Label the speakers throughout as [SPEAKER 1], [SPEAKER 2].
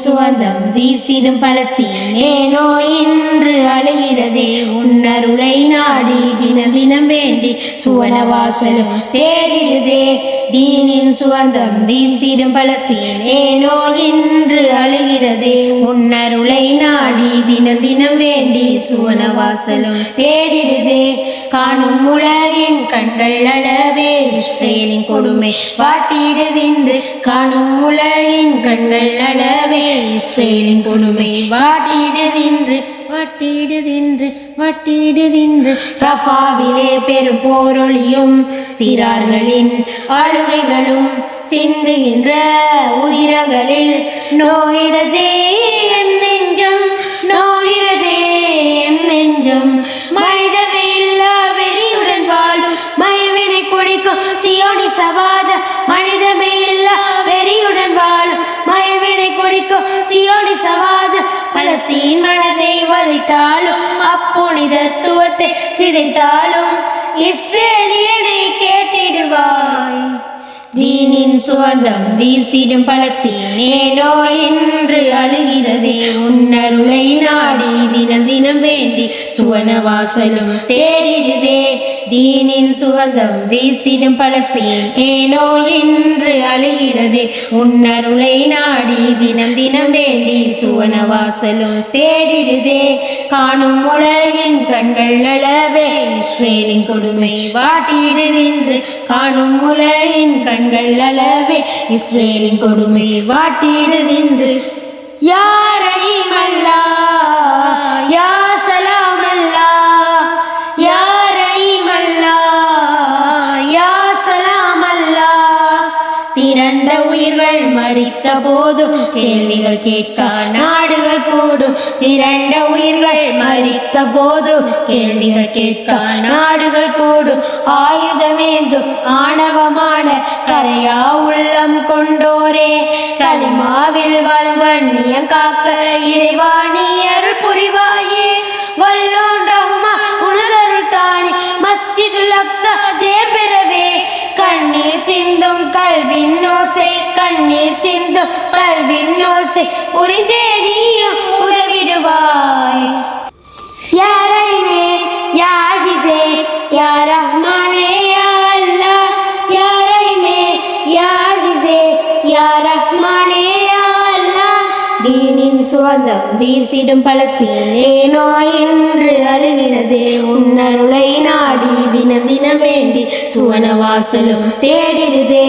[SPEAKER 1] சுவந்தம் வீசிடும் பலஸ்தீன் ஏனோ இன்று அழுகிறதே உன்னருளை நாடி தினம் தினம் வேண்டி சுவனவாசலும் தேடிடுதே தீனின் சுவந்தம் வீசிடும் பலஸ்தீன் ஏனோ இன்று அழுகிறதே உன்னருளை நாடி தினம் தினம் வேண்டி சுவனவாசலும் தேடிடுதே காணும் உலகின் கண்கள் அளவே இஸ்ரேலின் கொடுமை வாட்டிடுதின்று காணும் உலகின் கண்கள் அளவே இஸ்ரேலின் கொடுமை வாட்டிடுதின்று ரஃபாவிலே பெரும் போரொளியும் சிறார்களின் அழுகைகளும் சிந்துகின்ற உதிரங்களில் நோயிறதே என் நெஞ்சம் நோயிறதே என் நெஞ்சம் மனிதமே இல்லா வெறியுடன் வாழும் மயவினை குடிக்கும் சியோனி சவாத மனிதமே இல்லா வெறியுடன் வாழும் மயவினை குடிக்கும் சியோனி சவாத பலஸ்தீன் மனதை வதைத்தாலும் அப்புனிதத்துவத்தை சிதைத்தாலும் இஸ்ரேலியனை கேட்டிடுவாய் தீனின் சுவந்தம் வீசிடும் பலஸ்தீன் ஏனோ இன்று அழுகிறதே உன்னருளை நாடி தினம் தினம் வேண்டி சுவனவாசலும் தேடிடுதே தீனின் சுவந்தம் வீசிடும் பலஸ்தீன் ஏனோ இன்று அழுகிறதே உன்னருளை நாடி தினம் தினம் வேண்டி சுவனவாசலும் தேடிடுதே காணும் உலகின் கண்கள் அளவே இஸ்ரேலின் கொடுமை வாட்டிடுதின்று காணும் உலகின் கண்கள் அளவே இஸ்ரேலின் கொடுமை வாட்டிடுதின்று யா ரஹீம் அல்லாஹ் யா சலாம் அல்லாஹ் யா ரஹீம் அல்லாஹ் யா சலாம் அல்லாஹ் திரண்ட உயிர்கள் மரித்த போதும் கேள்விகள் கேட்க நாடுகள் கூடும் திரண்ட உயிர்கள் மரித்த போதும் கேள்விகள் கேட்க நாடுகள் கூடும் ஆயுதமேந்தும் ஆணவமான கரையா உள்ளம் கொண்டோரே கலிமாவில் வாழ்கண்ணியம் காக்க இறைவாணியர் புரிவாயே வல்லோன் ரஹ்மா உனதருள் தானே மஸ்ஜிதுல் அக்ஸா ஜெயம் பெறவே கண்ணீர் சிந்தும் கல்வின் ஓசை கண்ணீர் சிந்தும் கல்வின் ஓசை புரிந்தே நீயும் உதவிடுவாய் யா ரஹீமே யா அஸீஸே யா ரஹ்மானே யா அல்லாஹ் யா ரஹீமே யா அஸீஸே யா ரஹ்மானே யா அல்லாஹ் தீனின் சுவந்தம் வீசிடும் பலஸ்தீன் ஏனோ இன்று அழுகிறதே உன்னருளை நாடி தினம் தினம் வேண்டி சுவனவாசலும் தேடிடுதே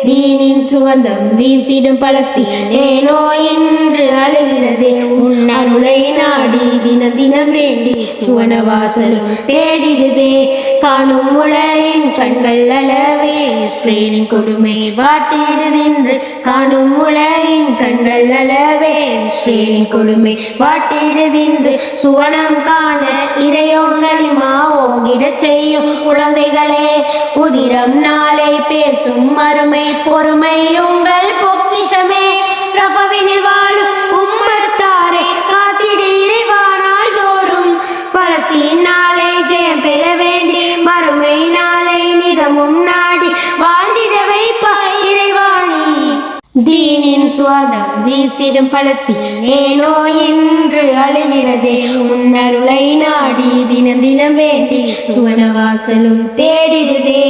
[SPEAKER 1] தீனின் சுவந்தம் வீசிடும் பலஸ்தீன் ஏனோ இன்று அழுகிறதே உன்னருளை நாடி தினம் தினம் வேண்டி சுவனவாசலும் தேடிடுதே காணும் உலகின் கண்கள் அளவே இஸ்ரேலின் கொடுமை வாட்டிடுதின்று காணும் உலகின் கண்கள் அளவே இஸ்ரேலின் கொடுமை வாட்டிடுதின்று சுவனம் காண இறையோ நலிமா ஓகிடச் செய்யும் குழந்தைகளே உதிரம் நாளை பேசும் மறுமை பொறுமை உங்கள் பொக்கிஷமே ரஃபாவினில் வாழும் உம்மத்தாரை காத்திடு இறைவானால் தோறும் பலஸ்தீன் நாளை ஜெயம் பெற வேண்டி மறுமை நாளை நிதமும் நாடி வாழ்ந்திட வைப்பாய் இறைவாணி தீனின் சுவாதம் வீசிடும் பலஸ்தீன் ஏனோ இன்று அழுகிறதே உன்னருளை நாடி தினம் தினம் வேண்டி சுவனவாசலும் தேடிடுதே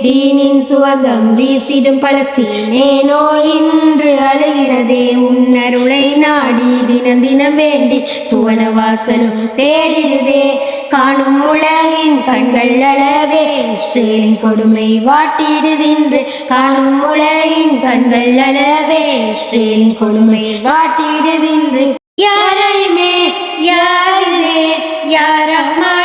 [SPEAKER 1] தீனின் சுவந்தம் வீசிடும் பலஸ்தீன் ஏனோ இன்று அழுகிறதே உன்னருளை நாடி தினம் தினம் வேண்டி சுவனவாசலும் தேடிடுதே காணும் உலகின் கண்கள் அளவே இஸ்ரேலின் கொடுமை வாட்டிடுதின்று காணும் உலகின் கண்கள் அளவே இஸ்ரேலின் கொடுமை வாட்டிடுதின்று யா ரஹீமே யா அஸீஸே யா ரஹ்மான்